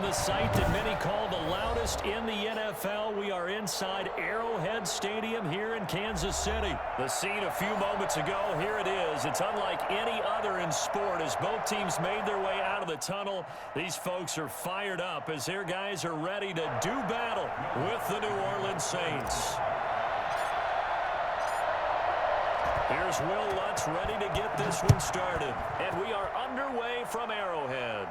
the site that many call the loudest in the NFL. We are inside Arrowhead Stadium here in Kansas City. The scene a few moments ago, here it is. It's unlike any other in sport as both teams made their way out of the tunnel. These folks are fired up as their guys are ready to do battle with the New Orleans Saints. Here's Will Lutz ready to get this one started. And we are underway from Arrowhead.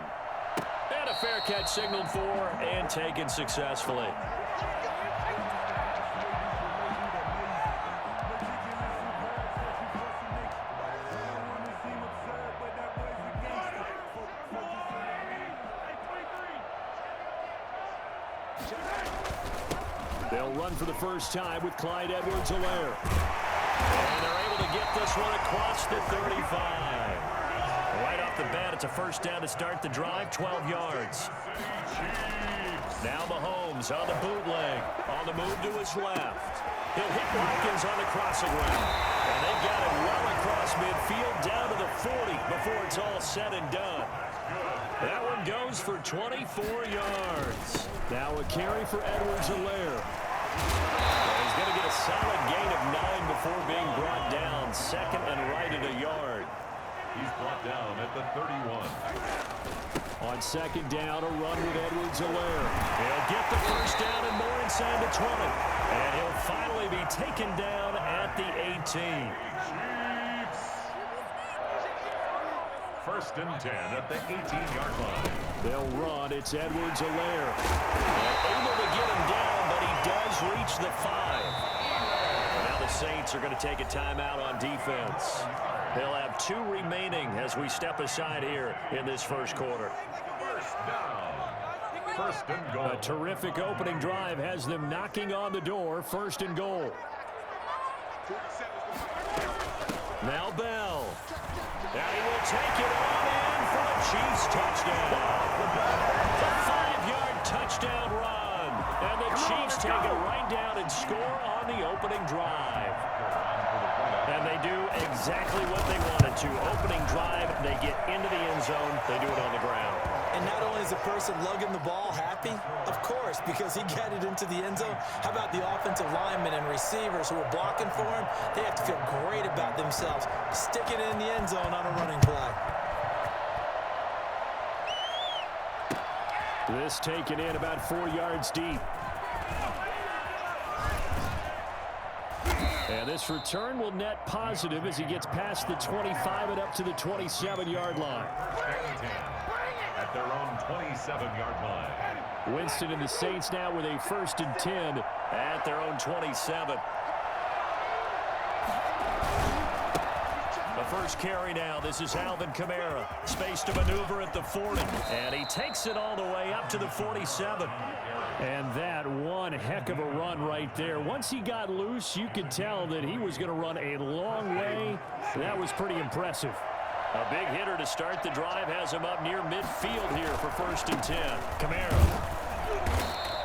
And a fair catch signaled for and taken successfully. They'll run for the first time with Clyde Edwards-Helaire. And they're able to get this one across the 35. Right off the bat, it's a first down to start the drive, 12 yards. Now Mahomes on the bootleg, on the move to his left. He'll hit Watkins on the crossing route. And they've got it well across midfield down to the 40 before it's all said and done. That one goes for 24 yards. Now a carry for Edwards-Helaire. He's going to get a solid gain of 9 before being brought down. Second and right at a yard. He's brought down at the 31. On second down, a run with Edwards-Helaire. He'll get the first down and more inside the 20. And he'll finally be taken down at the 18. First and 10 at the 18-yard line. They'll run. It's Edwards-Helaire. Able to get him down, but he does reach the 5. Now the Saints are going to take a timeout on defense. They'll have 2 remaining as we step aside here in this first quarter. First down. First and goal. A terrific opening drive has them knocking on the door. First and goal. Now Bell. And he will take it on in for the Chiefs touchdown. A 5-yard touchdown run. And the Chiefs take it right down and score on the opening drive. And they do exactly what they wanted to. Opening drive, they get into the end zone. They do it on the ground. And not only is the person lugging the ball happy, of course, because he got it into the end zone. How about the offensive linemen and receivers who are blocking for him? They have to feel great about themselves, sticking it in the end zone on a running play. This taken in about 4 yards deep. And this return will net positive as he gets past the 25 and up to the 27-yard line. At their own 27-yard line. Winston and the Saints now with a first and 10 at their own 27. The first carry now. This is Alvin Kamara. Space to maneuver at the 40. And he takes it all the way up to the 47. And that one heck of a run right there. Once he got loose, you could tell that he was going to run a long way. That was pretty impressive. A big hitter to start the drive has him up near midfield here for first and 10. Kamara.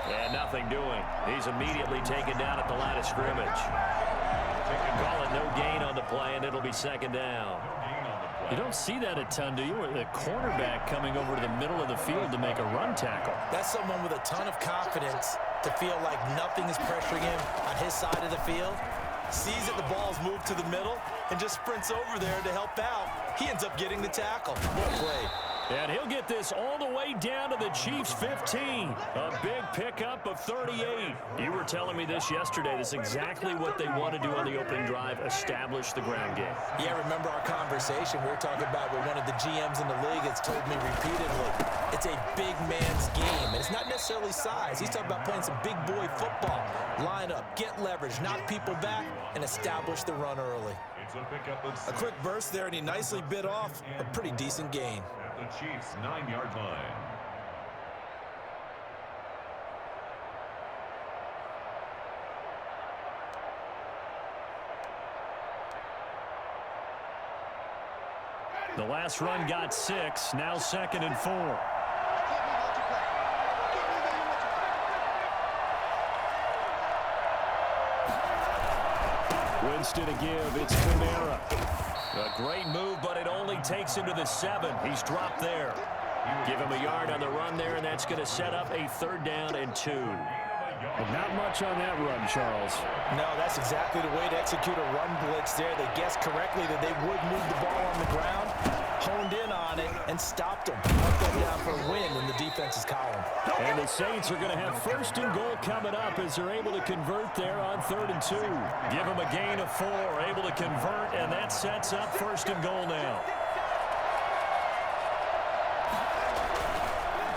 And nothing doing. He's immediately taken down at the line of scrimmage. Call it no gain on the play, and it'll be second down. You don't see that a ton, do you? The cornerback coming over to the middle of the field to make a run tackle. That's someone with a ton of confidence to feel like nothing is pressuring him on his side of the field. Sees that the ball's moved to the middle and just sprints over there to help out. He ends up getting the tackle. Well played. And he'll get this all the way down to the Chiefs' 15. A big pickup of 38. You were telling me this yesterday. This is exactly what they want to do on the opening drive, establish the ground game. Yeah, remember our conversation. We were talking about what one of the GMs in the league has told me repeatedly. It's a big man's game. And it's not necessarily size. He's talking about playing some big boy football. Line up, get leverage, knock people back, and establish the run early. A quick burst there, and he nicely bit off a pretty decent gain. The Chiefs' 9-yard line. The last run got 6, now second and 4. Winston to give, it's Kamara. A great move, but it only takes him to the 7. He's dropped there. Give him a yard on the run there, and that's going to set up a 3rd down and 2. But not much on that run, Charles. No, that's exactly the way to execute a run blitz there. They guessed correctly that they would move the ball on the ground, honed in on it, and stopped them. Marked them down for a win in the defense's column. And the Saints are going to have 1st and goal coming up as they're able to convert there on 3rd and 2. Give them a gain of 4, able to convert, and that sets up 1st and goal now.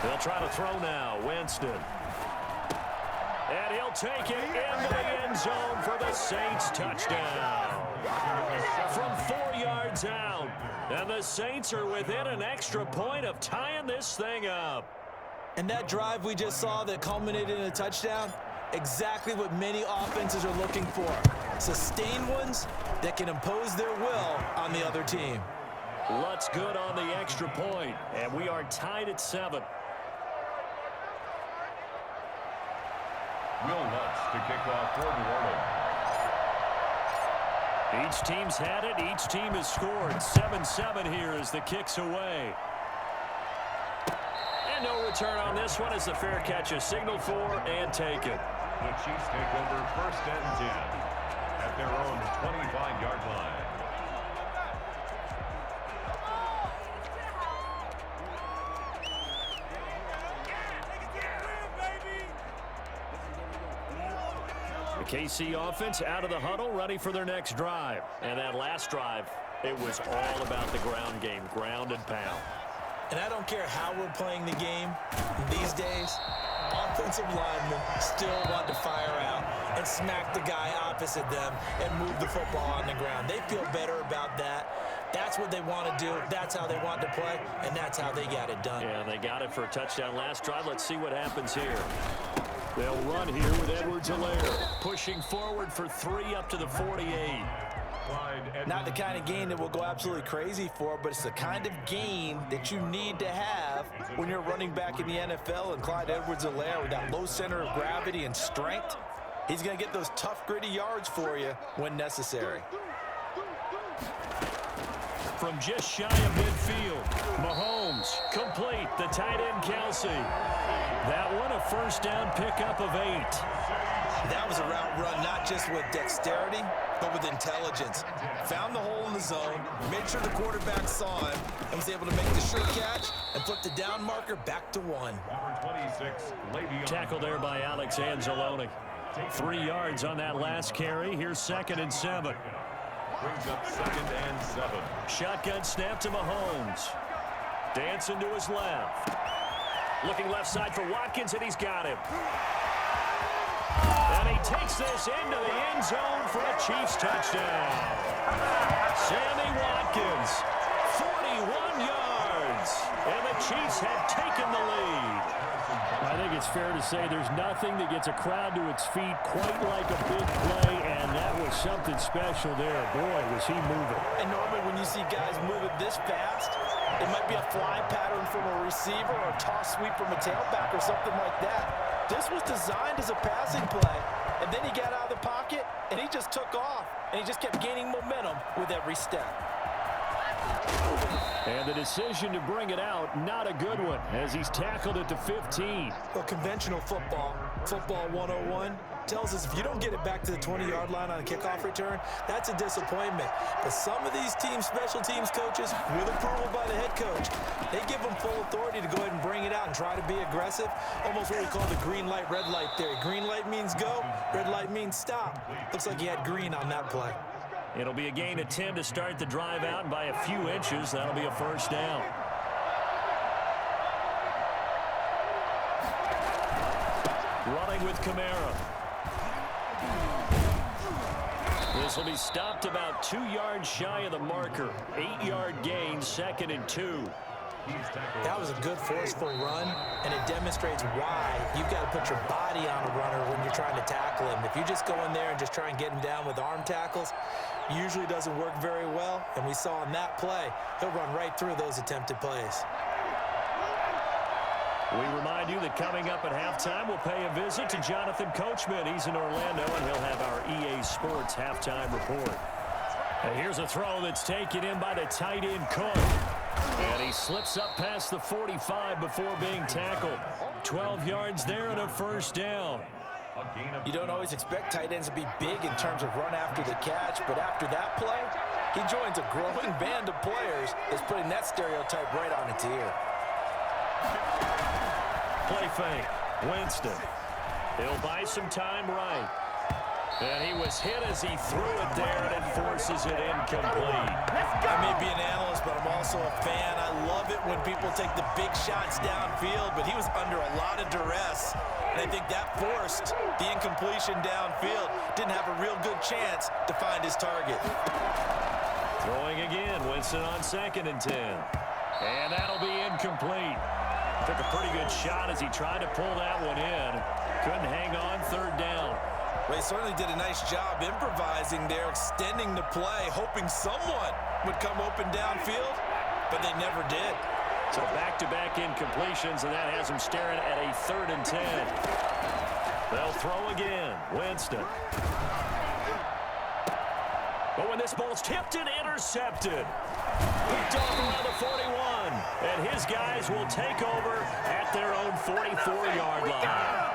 They'll try to throw now. Winston. And he'll take it into the end zone for the Saints touchdown. From 4 yards out. And the Saints are within an extra point of tying this thing up. And that drive we just saw that culminated in a touchdown, exactly what many offenses are looking for. Sustained ones that can impose their will on the other team. Lutz good on the extra point. And we are tied at 7. Will Lutz to kick off for New Orleans. Each team's had it. Each team has scored. 7-7 here as the kick's away. And no return on this one as the fair catch is signaled for and taken. The Chiefs take over 1st and 10 at their own 25-yard line. The KC offense out of the huddle, ready for their next drive. And that last drive, it was all about the ground game, ground and pound. And I don't care how we're playing the game these days, offensive linemen still want to fire out and smack the guy opposite them and move the football on the ground. They feel better about that. That's what they want to do. That's how they want to play, and that's how they got it done. Yeah, they got it for a touchdown last drive. Let's see what happens here. They'll run here with Edwards-Helaire, pushing forward for 3 up to the 48. Not the kind of gain that we'll go absolutely crazy for, but it's the kind of gain that you need to have when you're running back in the NFL. And Clyde Edwards-Helaire, with that low center of gravity and strength, he's going to get those tough, gritty yards for you when necessary. From just shy of midfield, Mahomes complete. The tight end, Kelsey. That one a 1st down pickup of 8. That was a route run not just with dexterity, but with intelligence. Found the hole in the zone, made sure the quarterback saw him, and was able to make the sure catch and flip the down marker back to 1. Tackle there by Alex Anzalone. 3 yards on that last carry. Here's 2nd and 7. Brings up 2nd and 7. Shotgun snap to Mahomes. Dancing to his left. Looking left side for Watkins, and he's got him. And he takes this into the end zone for a Chiefs touchdown. Sammy Watkins, 41 yards. And the Chiefs have taken the lead. I think it's fair to say there's nothing that gets a crowd to its feet quite like a big play, and that was something special there. Boy, was he moving. And normally when you see guys moving this fast, it might be a fly pattern from a receiver or a toss sweep from a tailback or something like that. This was designed as a passing play, and then he got out of the pocket, and he just took off, and he just kept gaining momentum with every step. And the decision to bring it out, not a good one, as he's tackled at the 15. Well, conventional football 101, tells us if you don't get it back to the 20-yard line on a kickoff return, that's a disappointment. But some of these team special teams coaches, with approval by the head coach, they give them full authority to go ahead and bring it out and try to be aggressive, almost what we call the green light, red light theory. Green light means go, red light means stop. Looks like he had green on that play. It'll be a gain of 10 to start the drive out, and by a few inches, that'll be a 1st down. Running with Kamara. This will be stopped about 2 yards shy of the marker. 8-yard gain, 2nd and 2. That was a good forceful run, and it demonstrates why you've got to put your body on a runner when you're trying to tackle him. If you just go in there and just try and get him down with arm tackles, usually doesn't work very well, and we saw in that play, he'll run right through those attempted plays. We remind you that coming up at halftime, we'll pay a visit to Jonathan Coachman. He's in Orlando, and he'll have our EA Sports halftime report. And here's a throw that's taken in by the tight end Cook. And he slips up past the 45 before being tackled. 12 yards there and a first down. You don't always expect tight ends to be big in terms of run after the catch, but after that play, he joins a growing band of players that's putting that stereotype right on its ear. Play fake. Winston. He'll buy some time right. And he was hit as he threw it there, and it forces it incomplete. I may be an analyst, but I'm also a fan. I love it when people take the big shots downfield, but he was under a lot of duress. And I think that forced the incompletion downfield. Didn't have a real good chance to find his target. Throwing again. Winston on 2nd and 10. And that'll be incomplete. Took a pretty good shot as he tried to pull that one in. Couldn't hang on 3rd down. Well, he certainly did a nice job improvising there, extending the play, hoping someone would come open downfield, but they never did. So back-to-back incompletions, and that has him staring at a 3rd and 10. They'll throw again. Winston. But when this ball's tipped and intercepted, picked off around the 41, and his guys will take over at their own 44-yard line.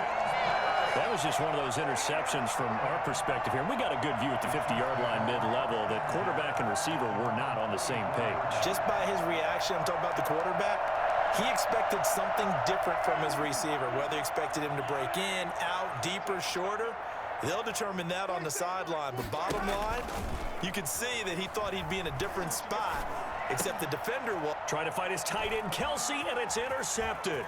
That was just one of those interceptions from our perspective here. We got a good view at the 50-yard line mid-level that quarterback and receiver were not on the same page. Just by his reaction, I'm talking about the quarterback, he expected something different from his receiver, whether he expected him to break in, out, deeper, shorter. They'll determine that on the sideline. But bottom line, you can see that he thought he'd be in a different spot, except the defender will. Trying to fight his tight end, Kelsey, and it's intercepted.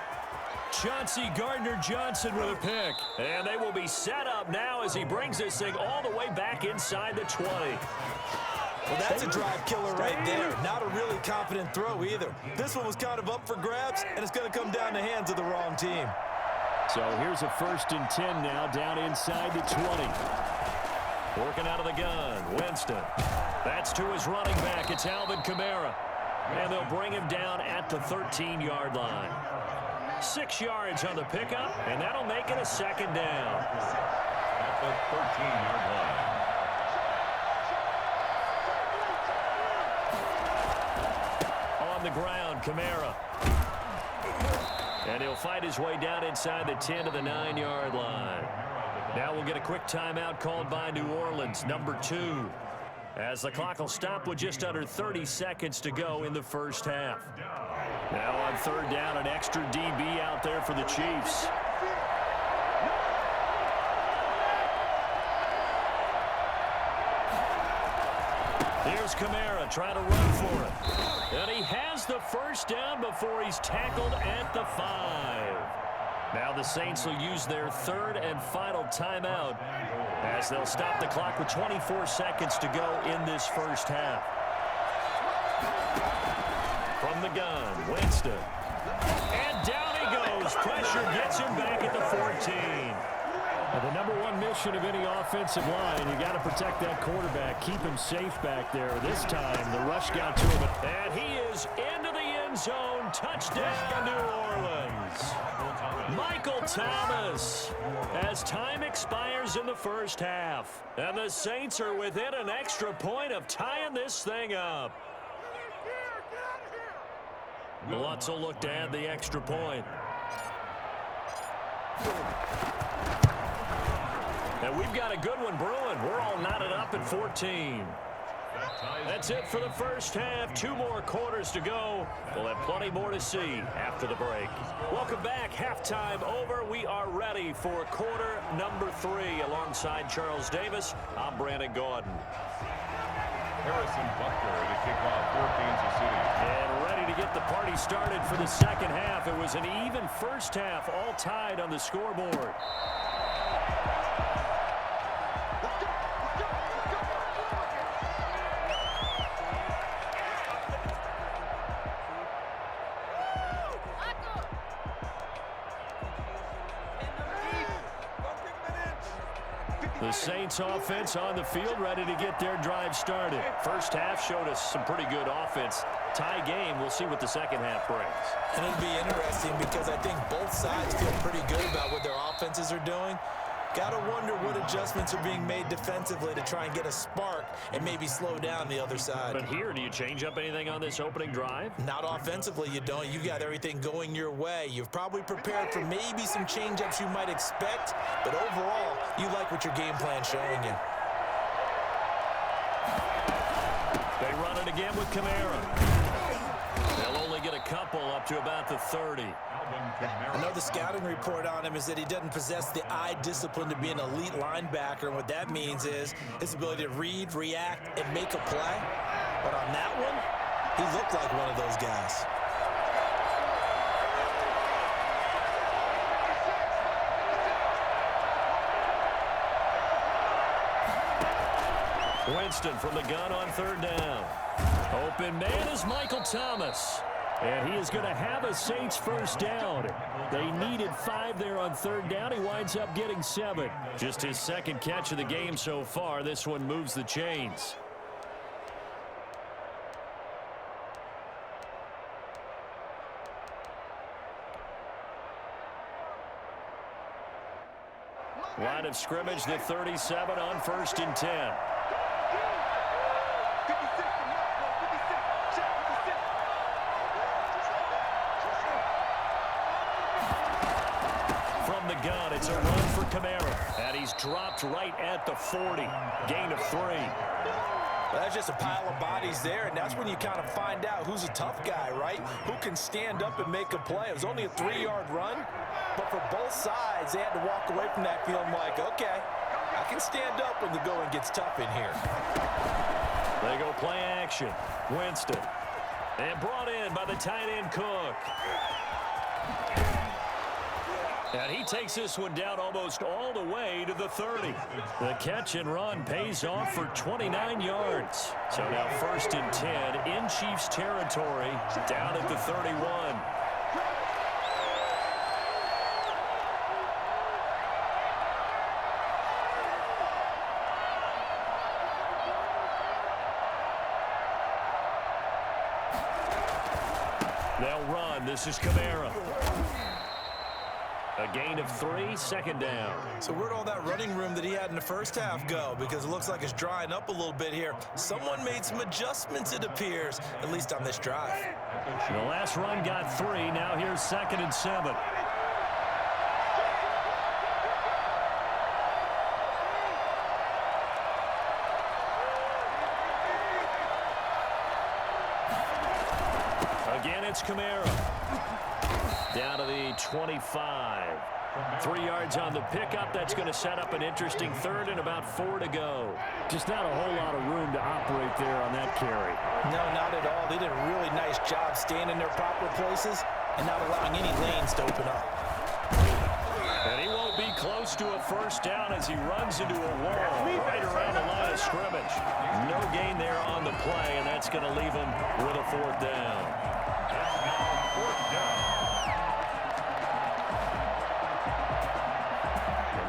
Chauncey Gardner-Johnson with a pick. And they will be set up now as he brings this thing all the way back inside the 20. Well, that's a drive killer right there. Not a really confident throw either. This one was kind of up for grabs, and it's going to come down the hands of the wrong team. So here's a 1st and 10 now down inside the 20. Working out of the gun, Winston. That's to his running back. It's Alvin Kamara. And they'll bring him down at the 13-yard line. 6 yards on the pickup, and that'll make it a 2nd down. At the 13-yard line. On the ground, Kamara. And he'll fight his way down inside the 10 to the 9-yard line. Now we'll get a quick timeout called by New Orleans, number 2. As the clock will stop with just under 30 seconds to go in the first half. Now on 3rd down, an extra DB out there for the Chiefs. Here's Kamara trying to run for it. And he has the first down before he's tackled at the 5. Now the Saints will use their 3rd and final timeout as they'll stop the clock with 24 seconds to go in this first half. From the gun, Winston. And down he goes. Pressure gets him back at the 14. Well, the number one mission of any offensive line, you got to protect that quarterback, keep him safe back there. This time, the rush got to him, and he is into the end zone. Touchdown, New Orleans. Michael Thomas, as time expires in the first half, and the Saints are within an extra point of tying this thing up. Lutz will look to add the extra point. And we've got a good one brewing. We're all knotted up at 14. That's it for the first half. 2 more quarters to go. We'll have plenty more to see after the break. Welcome back. Halftime over. We are ready for quarter number 3. Alongside Charles Davis, I'm Brandon Gordon. Harrison Butker to kick off for Kansas City. And ready to get the party started for the second half. It was an even first half, all tied on the scoreboard. The Saints offense on the field, ready to get their drive started. First half showed us some pretty good offense. Tie game, we'll see what the second half brings. And it'll be interesting because I think both sides feel pretty good about what their offenses are doing. Got to wonder what adjustments are being made defensively to try and get a spark and maybe slow down the other side. But here, do you change up anything on this opening drive? Not offensively, you don't. You've got everything going your way. You've probably prepared for maybe some change-ups you might expect, but overall, you like what your game plan's showing you. They run it again with Kamara. They'll only get a couple up to about the 30. I know the scouting report on him is that he doesn't possess the eye discipline to be an elite linebacker, and what that means is his ability to read, react, and make a play. But on that one, he looked like one of those guys. Winston from the gun on third down. Open man is Michael Thomas. And he is going to have a Saints first down. They needed 5 there on third down. He winds up getting 7. Just his second catch of the game so far. This one moves the chains. Line of scrimmage, the 37 on 1st and 10. From the gun, it's a run for Kamara. And he's dropped right at the 40. Gain of 3. Well, that's just a pile of bodies there, and that's when you kind of find out who's a tough guy, right? Who can stand up and make a play. It was only a 3-yard run, but for both sides, they had to walk away from that feeling like, okay, I can stand up when the going gets tough in here. They go play action. Winston. And brought in by the tight end Cook. And he takes this one down almost all the way to the 30. The catch and run pays off for 29 yards. So now 1st and 10 in Chiefs territory, down at the 31. They'll run. This is Kamara. A gain of 3, 2nd down. So where'd all that running room that he had in the first half go? Because it looks like it's drying up a little bit here. Someone made some adjustments, it appears, at least on this drive. The last run got 3. Now here's 2nd and 7. Again, it's Kamara. Down to the 25. 3 yards on the pickup. That's going to set up an interesting 3rd and about 4 to go. Just not a whole lot of room to operate there on that carry. No, not at all. They did a really nice job staying in their proper places and not allowing any lanes to open up. And he won't be close to a first down as he runs into a wall right around the line of scrimmage. No gain there on the play, and that's going to leave him with a 4th down.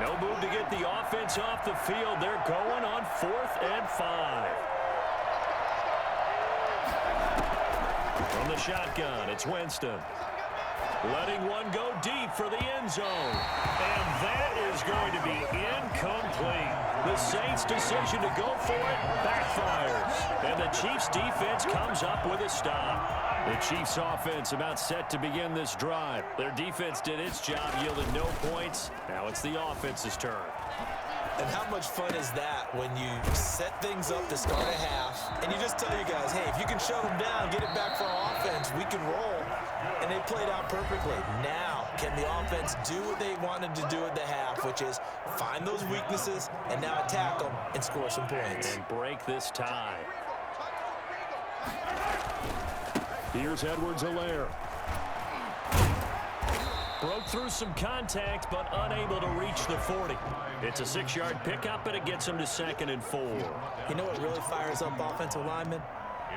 No move to get the offense off the field. They're going on 4th and 5. From the shotgun, it's Winston. Letting one go deep for the end zone. And that is going to be incomplete. The Saints' decision to go for it backfires. And the Chiefs' defense comes up with a stop. The Chiefs' offense about set to begin this drive. Their defense did its job, yielded no points. Now it's the offense's turn. And how much fun is that when you set things up to start a half and you just tell you guys, hey, if you can shut them down, get it back for our offense, we can roll. And they played out perfectly. Now, can the offense do what they wanted to do at the half, which is find those weaknesses and now attack them and score some points. And break this tie. Here's Edwards-Helaire. Broke through some contact, but unable to reach the 40. It's a 6-yard pickup, and it gets him to 2nd and 4. You know what really fires up offensive linemen?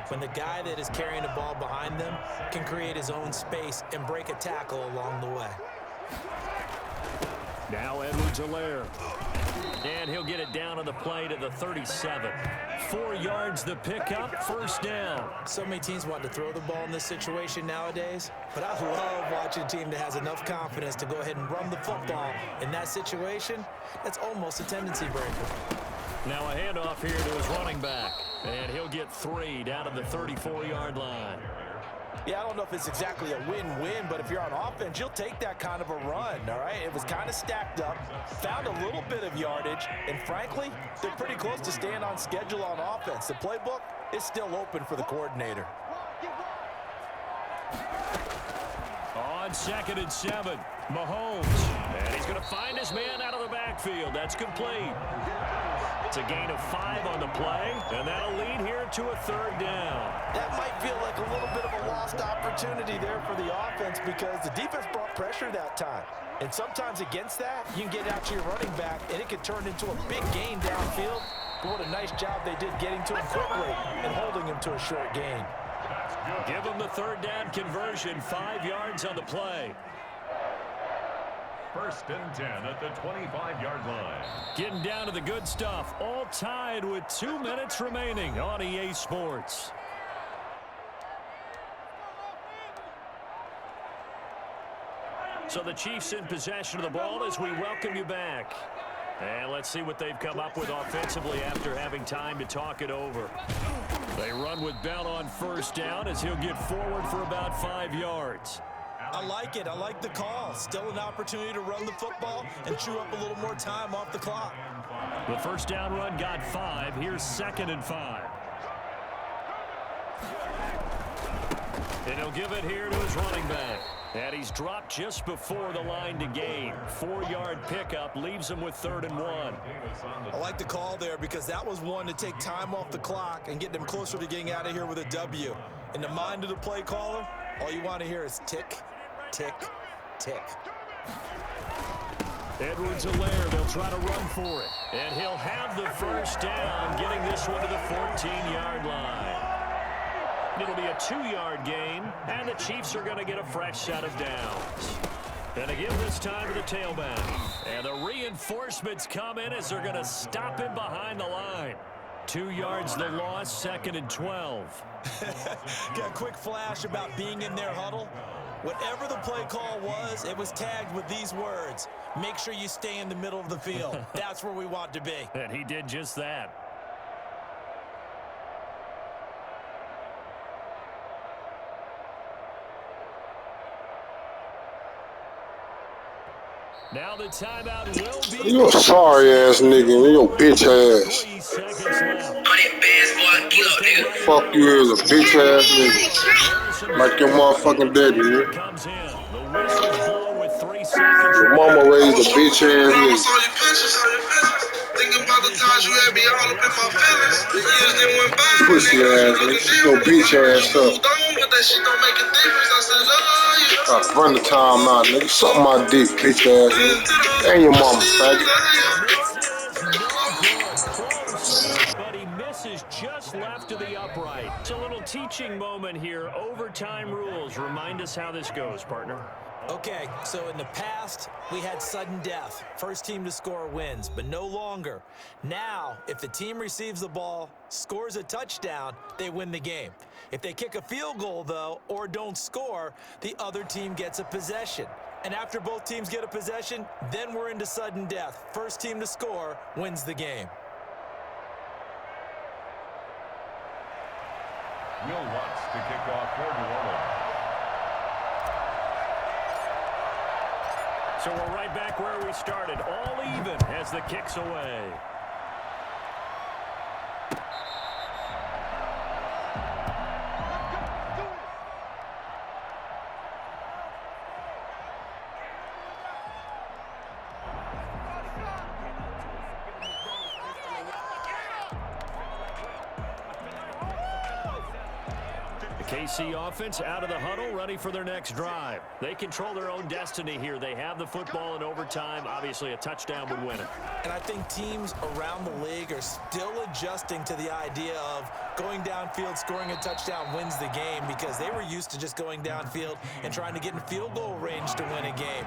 When the guy that is carrying the ball behind them can create his own space and break a tackle along the way. Now Edwards-Helaire. And he'll get it down on the play to the 37. 4 yards the pickup, first down. So many teams want to throw the ball in this situation nowadays, but I love watching a team that has enough confidence to go ahead and run the football in that situation. That's almost a tendency breaker. Now a handoff here to his running back, and he'll get 3 down to the 34-yard line. Yeah, I don't know if it's exactly a win-win, but if you're on offense, you'll take that kind of a run, all right? It was kind of stacked up, found a little bit of yardage, and frankly, they're pretty close to staying on schedule on offense. The playbook is still open for the coordinator. On 2nd and 7, Mahomes, and he's going to find his man out of the backfield. That's complete. It's a gain of 5 on the play, and that'll lead here to a 3rd down. That might feel like a little bit of a lost opportunity there for the offense because the defense brought pressure that time. And sometimes against that, you can get out to your running back, and it can turn into a big gain downfield. But what a nice job they did getting to him quickly and holding him to a short gain. Give him the 3rd down conversion, 5 yards on the play. 1st and 10 at the 25-yard line. Getting down to the good stuff, all tied with 2 minutes remaining on EA Sports. So the Chiefs in possession of the ball as we welcome you back. And let's see what they've come up with offensively after having time to talk it over. They run with Bell on 1st down as he'll get forward for about 5 yards. I like it. I like the call. Still an opportunity to run the football and chew up a little more time off the clock. The 1st down run got 5. Here's 2nd and 5. And he'll give it here to his running back. And he's dropped just before the line to gain. 4-yard pickup leaves him with 3rd and 1. I like the call there because that was one to take time off the clock and get them closer to getting out of here with a W. In the mind of the play caller, all you want to hear is tick, tick, tick. Edwards-Helaire, they'll try to run for it. And he'll have the 1st down, getting this one to the 14-yard line. It'll be a 2-yard gain, and the Chiefs are going to get a fresh set of downs. And they give this time to the tailback. And the reinforcements come in as they're going to stop him behind the line. 2 yards the loss, 2nd and 12. Got a quick flash about being in their huddle. Whatever the play call was, it was tagged with these words. Make sure you stay in the middle of the field. That's where we want to be. And he did just that. Now the timeout will be... You a sorry-ass nigga, you your bitch ass. 3 seconds left. Fuck you as a bitch-ass nigga. Like your motherfucking daddy, nigga. Comes in. The whistle's blown with 3 seconds. Your mama raised a bitch-ass nigga. Thinking about the times you had me all up in my feelings. The years didn't went by. Pussy ass nigga. Shut your bitch ass up. But that shit don't make a difference. I said, love you. Run the time out, nigga. Suck my dick, bitch ass nigga. And your mama, faggot. But he misses just left to the upright. It's a little teaching moment here. Overtime rules. Remind us how this goes, partner. Okay, so in the past, we had sudden death. First team to score wins, but no longer. Now, if the team receives the ball, scores a touchdown, they win the game. If they kick a field goal, though, or don't score, the other team gets a possession. And after both teams get a possession, then we're into sudden death. First team to score wins the game. Will Lutz to kick off for New Orleans. So we're right back where we started, all even as the kick's away. The KC offense out of the huddle, ready for their next drive. They control their own destiny here. They have the football in overtime. Obviously, a touchdown would win it. And I think teams around the league are still adjusting to the idea of going downfield, scoring a touchdown wins the game, because they were used to just going downfield and trying to get in field goal range to win a game.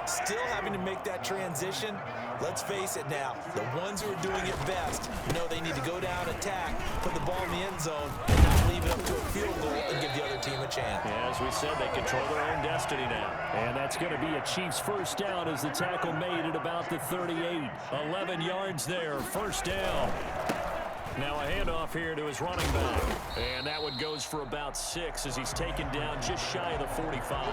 Still having to make that transition. Let's face it now, the ones who are doing it best know they need to go down, attack, put the ball in the end zone, and not leave it up to a field goal and give the other team a chance. Yeah, as we said, they control their own destiny now. And that's going to be a Chiefs first down as the tackle made at about the 38. 11 yards there, first down. Now a handoff here to his running back. And that one goes for about 6 as he's taken down just shy of the 45.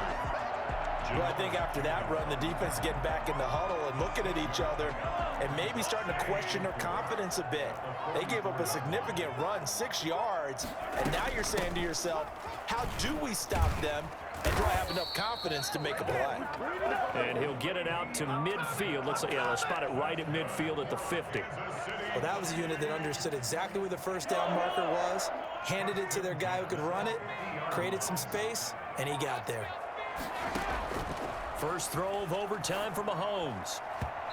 Well, I think after that run, the defense is getting back in the huddle and looking at each other and maybe starting to question their confidence a bit. They gave up a significant run, 6 yards, and now you're saying to yourself, how do we stop them, and do I have enough confidence to make a play? And he'll get it out to midfield. They'll spot it right at midfield at the 50. Well, that was a unit that understood exactly where the first down marker was, handed it to their guy who could run it, created some space, and he got there. First throw of overtime for Mahomes.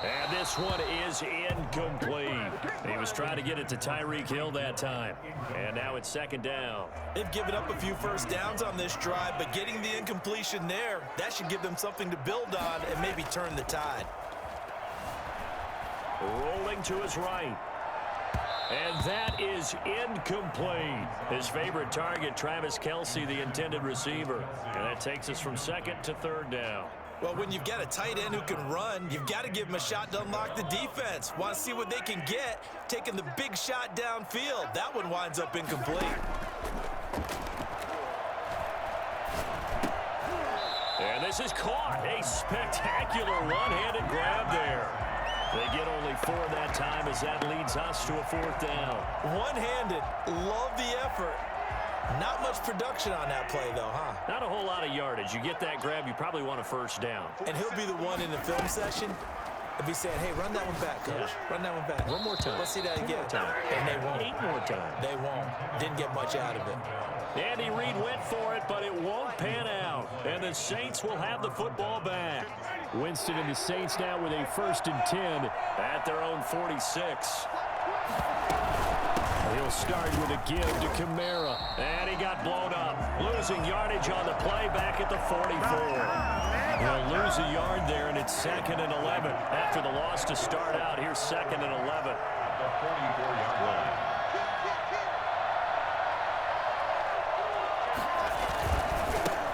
And this one is incomplete. He was trying to get it to Tyreek Hill that time. And now it's second down. They've given up a few first downs on this drive, but getting the incompletion there, that should give them something to build on and maybe turn the tide. Rolling to his right. And that is incomplete. His favorite target, Travis Kelce, the intended receiver. And that takes us from second to third down. Well, when you've got a tight end who can run, you've got to give him a shot to unlock the defense. Want to see what they can get, taking the big shot downfield. That one winds up incomplete. And this is caught. A spectacular one-handed grab there. They get only 4 that time as that leads us to a fourth down. One-handed. Love the effort. Not much production on that play, though, huh? Not a whole lot of yardage. You get that grab, you probably want a first down. And he'll be the one in the film session if he's saying, hey, run that one back, coach. Yeah. Run that one back. One more time. Let's see that again. One more time. And they won't. 8 more times. They won't. Didn't get much out of it. Andy Reid went for it, but it won't pan out. And the Saints will have the football back. Winston and the Saints now with a 1st and 10 at their own 46. He'll start with a give to Kamara. And he got blown up. Losing yardage on the play back at the 44. He'll lose a yard there, and it's 2nd and 11. After the loss to start out, here's 2nd and 11. The 44-yard line.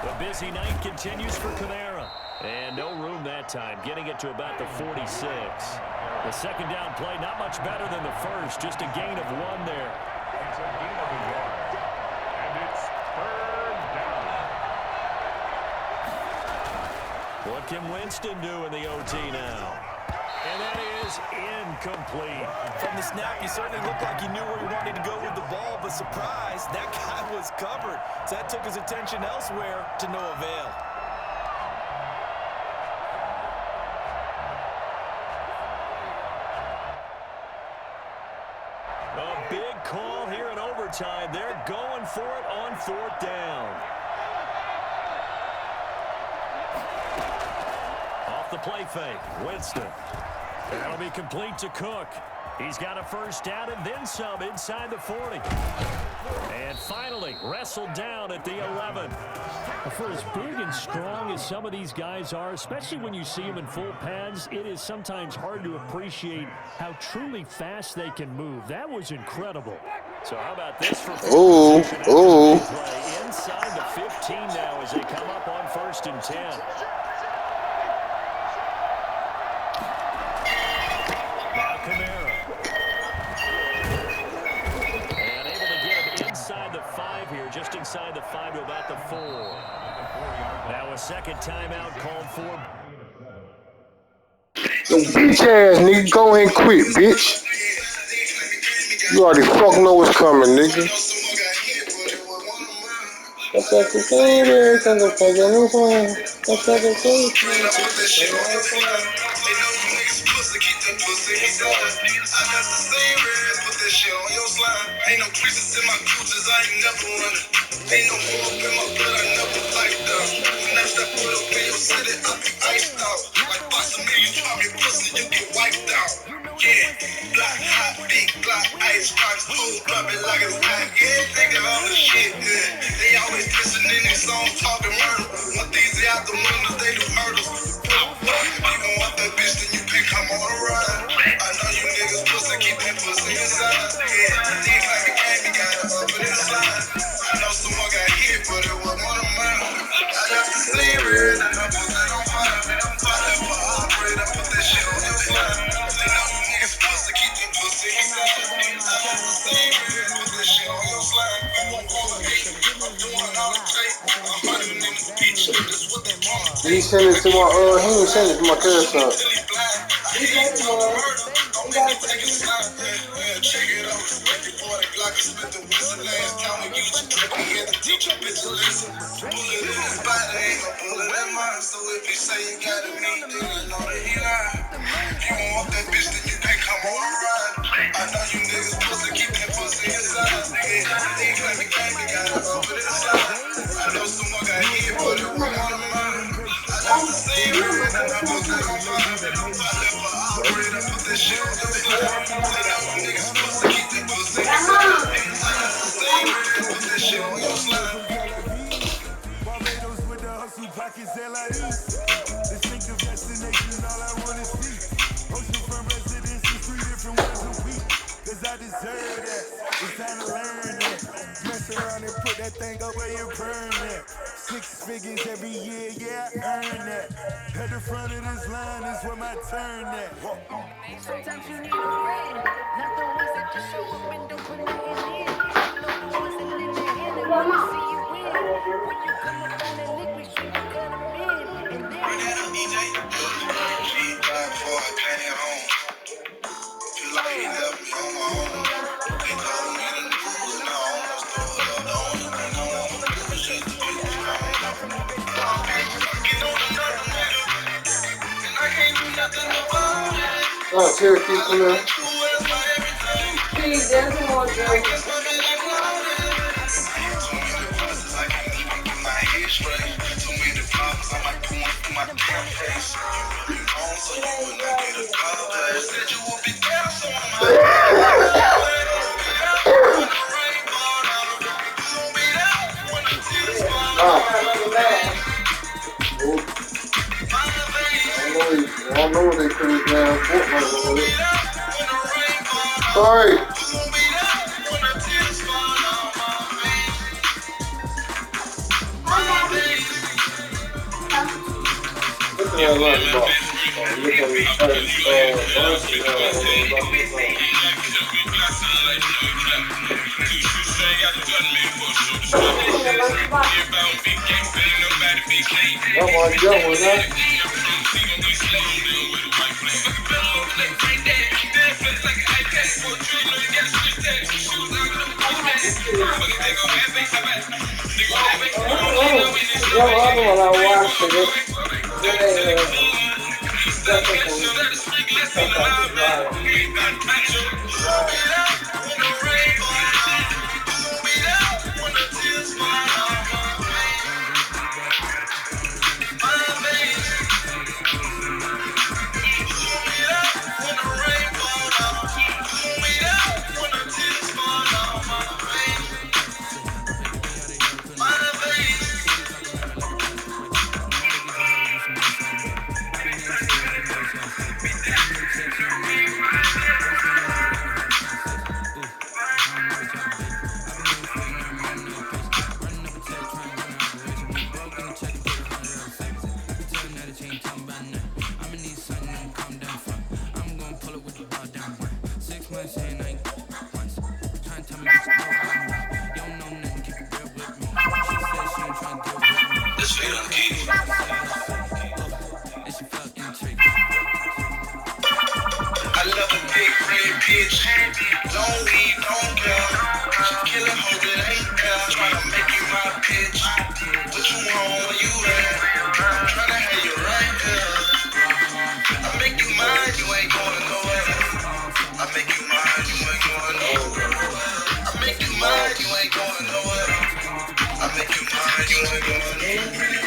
The busy night continues for Kamara. And no room that time, getting it to about the 46. The second down play, not much better than the first, just a gain of 1 there. It's a gain of a yard. And it's 3rd down. What can Winston do in the OT now? And that is incomplete. From the snap, he certainly looked like he knew where he wanted to go with the ball, but surprise, that guy was covered. So that took his attention elsewhere to no avail. A big call here in overtime. They're going for it on 4th down. Off the play fake, Winston. That'll be complete to Cook. He's got a first down and then some inside the 40. And finally wrestled down at the 11. For as big and strong as some of these guys are, especially when you see them in full pads, it is sometimes hard to appreciate how truly fast they can move. That was incredible. So how about this for Ooh. play inside the 15 now as they come up on 1st and 10. Now Kamara. And able to get him inside the 5 here, just inside the 5 to about the 4. Now a second timeout called for. Yo, bitch ass nigga, go ahead and quit, bitch. You already fucking know what's coming, nigga. pussy, keep that pussy inside. I got the same red, put that shit on your slide. Ain't no creases in my cooches, I ain't never running. Ain't no more up in my blood, I never liked them. When I step foot up in your city, I be iced out. Like box of me, you try me pussy, you get wiped out. Yeah, black hot, big black ice rocks, whole club it like it's hot. Yeah, thinking all the shit, yeah. They always pissing in their songs, talking murder. One things they out the windows, they do hurdles. You gon' want that bitch, then you can come on a ride. I know you niggas pussy, keep that pussy inside. Yeah, things like a game, you gotta up it inside. I know someone got hit, but it was one of mine. I got the same red, and I put that on fire. I never operate, I put that shit on your slide. They know you niggas pussy, keep that pussy inside. I got the same red, put that shit on your slide. I'm doing all the tape. I'm running in this bitch, this what they want. He sent it to my he didn't send it to my cousin. Check it out, respect the boy, Glock, spit the whistle, last time we used to trip, we had to teach a bitch to listen. Bullet in his body, ain't no bullet in mine, so if you say you got it, then you know that he lying. You don't want that bitch, then you can't come on a ride. I know you niggas pussy, keep that pussy inside. Things like the game, you gotta up it inside. I know someone got hit, but it was one of mine. I got the same red, and I put that on fire. I never operate, I put that shit on your slide. They know you niggas pussy, keep that pussy inside. I got the same red, put that shit on your slide. Barbados with the hustle pockets, LIEs. Distinctive destination, all I wanna see. Oceanfront residences, 3 different ones a week. Cause I deserve that, it's time to learn that. Mess around and put that thing up where you burn that. 6 figures every year, yeah, I earn that. At the front of this line is where my turn at. Sometimes you need a friend, not the ones that just show up and don't put nothing in. You know the ones that lend a hand and wanna see you win. When you come up on that lick, make sure you cut them in. And then Run it up, DJ. Shit, before I came home. Feel like he left me on my own. They told me to lose, and I almost threw it up. The only thing I want to do is just to be strong. Get on another nigga, and I can't do nothing about it. Oh, Cherokee, come here. Please, there's more joke. I guess my bitch like loaded. Too many voices, I can't even get my head straight. Too many problems, I might put one through my damn face. You really wrong, so you would not get a call back. Said you would be down, so I'm out. I don't know what they put it down for. Sorry. Look at that lunchbox. Pretty